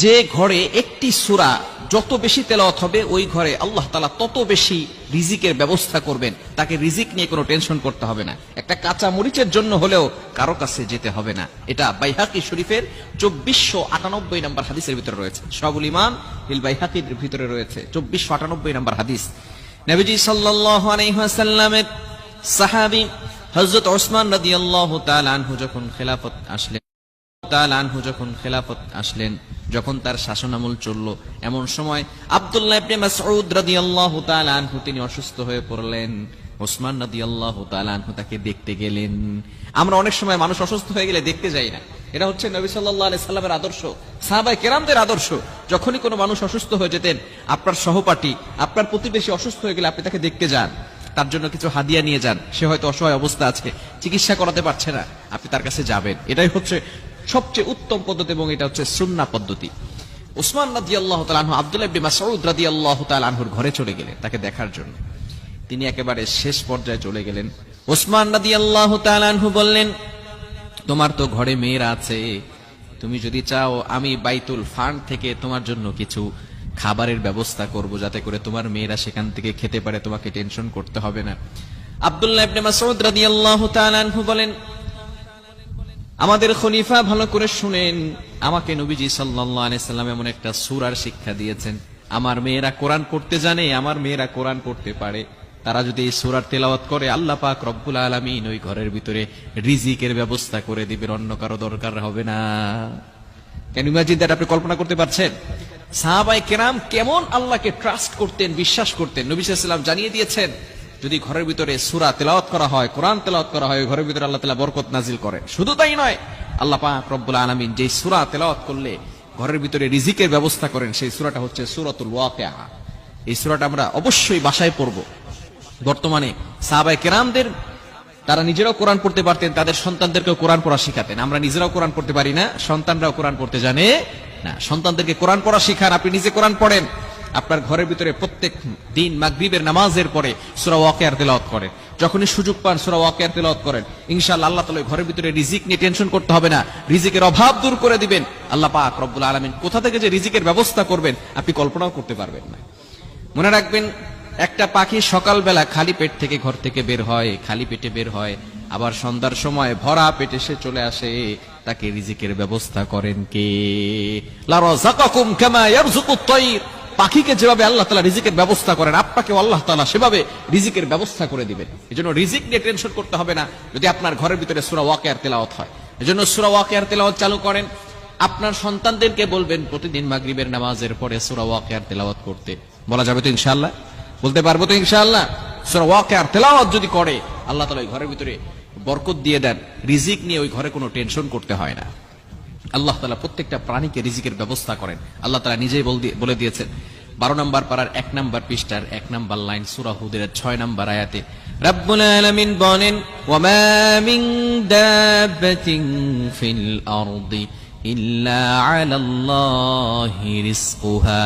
যে ঘরে একটি সূরা যত বেশি তেলাওয়াত হবে ওই ঘরে আল্লাহ তাআলা তত বেশি রিজিকের ব্যবস্থা করবেন। তাকে রিজিক নিয়ে কোনো টেনশন করতে হবে না। একটা কাঁচা মরিচের জন্য হলেও কারো কাছে যেতে হবে না। এটা বাইহাকি শরীফের 2498 নম্বর হাদিসের ভিতরে রয়েছে। শাহুল ইমান বিল বাইহাকির ভিতরে রয়েছে 2498 নম্বর হাদিস। নবীজি সাল্লাল্লাহু আলাইহি ওয়াসাল্লামের সাহাবী হযরত ওসমান রাদিয়াল্লাহু তাআলা আনহু যখন খেলাফত আসলেন, যখন তার শাসনামল চলল, এমন সময় আব্দুল্লাহ ইবনে মাসউদ রাদিয়াল্লাহু তাআলা আনহু তিনি অসুস্থ হয়ে পড়লেন। ওসমান রাদিয়াল্লাহু তাআলা আনহু তাকে দেখতে গেলেন। আমরা অনেক সময় মানুষ অসুস্থ হয়ে গেলে দেখতে যাই না। এটা হচ্ছে নবী সাল্লাল্লাহু আলাইহি সাল্লামের আদর্শ, সাহাবায়ে কেরামদের আদর্শ। যখনই কোনো মানুষ অসুস্থ হয়ে যেতেন, আপনার সহপাঠী, আপনার প্রতিবেশী অসুস্থ হয়ে গেলে আপনি তাকে দেখতে যান, তার জন্য কিছু হাদিয়া নিয়ে যান। সে হয়তো অসহায় অবস্থা আছে, চিকিৎসা করাতে পারছে না, আপনি তার কাছে যাবেন। এটাই হচ্ছে সবচেয়ে উত্তম পদ্ধতি এবং এটা হচ্ছে সুন্নাহ পদ্ধতি। ওসমান রাদিয়াল্লাহু তাআলা আনহু আব্দুল্লাহ ইবনে মাসউদ রাদিয়াল্লাহু তাআলা আনহুর ঘরে চলে গেলেন তাকে দেখার জন্য। তিনি একেবারে শেষ পর্যায়ে চলে গেলেন। ওসমান রাদিয়াল্লাহু তাআলা আনহু বললেন, তোমার তো ঘরে মেয়েরা আছে, তুমি যদি চাও আমি বাইতুল ফান্ড থেকে তোমার জন্য কিছু খাবারের ব্যবস্থা করব, যাতে করে তোমার মেয়েরা সেখান থেকে খেতে পারে, তোমাকে টেনশন করতে হবে না। আব্দুল্লাহ ইবনে মাসউদ রাদিয়াল্লাহু তাআলা আনহু বলেন, আমাদের খলিফা ভালো করে শুনেন, আমাকে নবীজি সাল্লাল্লাহু আলাইহি সাল্লাম এমন একটা সূরার শিক্ষা দিয়েছেন, আমার মেয়েরা কোরআন পড়তে জানে, আমার মেয়েরা কোরআন পড়তে পারে, তারা যদি এই সূরার তেলাওয়াত করে আল্লাহ পাক রব্বুল আলামিন ওই ঘরের ভিতরে রিজিকের ব্যবস্থা করে দিবেন, অন্য কারো দরকার হবে না। Can you imagine that? আপনি কল্পনা করতে পারছেন সাহাবায়ে কেরাম কেমন আল্লাহকে ট্রাস্ট করতেন, বিশ্বাস করতেন। নবী সাল্লাল্লাহু আলাইহি ওয়াসাল্লাম জানিয়ে দিয়েছেন, যদি ঘরের ভিতরে সূরা তেলাওয়াত করা হয়, কোরআন তেলাওয়াত করা হয়, ঘরের ভিতরে আল্লাহ তাআলা বরকত নাজিল করেন। শুধু তাই নয়, আল্লাহ পাক রব্বুল আলামিন যেই সূরা তেলাওয়াত করলে ঘরের ভিতরে রিজিকের ব্যবস্থা করেন, সেই সূরাটা হচ্ছে সূরাতুল ওয়াকিয়া। এই সূরাটা আমরা অবশ্যই বাসায় পড়ব। বর্তমানে সাহাবায়ে কেরামদের তারা নিজেরাও কোরআন পড়তে পারতেন, তাদের সন্তানদেরকেও কোরআন পড়া শিখাতেন। আমরা নিজেরাও কোরআন পড়তে পারি না, সন্তানরাও কোরআন পড়তে জানে না। সন্তানদেরকে কোরআন পড়া শিখান, আপনি নিজে কোরআন পড়েন। আপনার ঘরের ভিতরে প্রত্যেক দিন মাগরিবের নামাজের পরে সূরা ওয়াকিয়ার তেলাওয়াত করেন। যখনই সুযোগ পান সূরা ওয়াকিয়ার তেলাওয়াত করেন। ইনশাআল্লাহ আল্লাহ তাআলা ঘরের ভিতরে রিজিক নিয়ে টেনশন করতে হবে না, রিজিকের অভাব দূর করে দিবেন। আল্লাহ পাক রব্বুল আলামিন কোথা থেকে যে রিজিকের ব্যবস্থা করবেন আপনি কল্পনাও করতে পারবেন না। মনে রাখবেন, একটা পাখি সকালবেলা খালি পেট থেকে ঘর থেকে বের হয়, খালি পেটে বের হয়, আবার সন্ধ্যার সময় ভরা পেটে সে চলে আসে। তাকে রিজিকের ব্যবস্থা করেন কে? লা রাযাকাকুম কামা ইয়ারযুকুত তায়র। পাখিকে যেভাবে আল্লাহ তাআলা রিজিকের ব্যবস্থা করেন, আপনাকে আল্লাহ তাআলা সেভাবে রিজিকের ব্যবস্থা করে দিবেন। এজন্য রিজিক নিয়ে টেনশন করতে হবে না যদি আপনার ঘরের ভিতরে সূরা ওয়াকিয়ার তেলাওয়াত হয়। এজন্য সূরা ওয়াকিয়ার তেলাওয়াত চালু করেন। আপনার সন্তানদেরকে বলবেন প্রতিদিন মাগরিবের নামাজের পরে সূরা ওয়াকিয়ার তেলাওয়াত করতে। বলা যাবে তো ইনশাআল্লাহ? বলতে পারবো তো ইনশাআল্লাহ? সূরা ওয়াকিয়ার তেলাওয়াত যদি করে আল্লাহ তাআলা ওই ঘরের ভিতরে বরকত দিয়ে দেন, রিজিক নিয়ে ওই ঘরে কোনো টেনশন করতে হয় না। আল্লাহ তাআলা প্রত্যেকটা প্রাণীকে রিজিকের ব্যবস্থা করেন। আল্লাহ তাআলা নিজেই বলে দিয়েছেন 12 নম্বর পারার 1 নম্বর পৃষ্ঠার 1 নম্বর লাইন সূরা হুদের 6 নম্বর আয়াতে রব্বুল আলামিন বলেন, ওয়া মা মিন দাব্বাতিন ফিল আরদি ইল্লা আলাল্লাহি রিজকুহা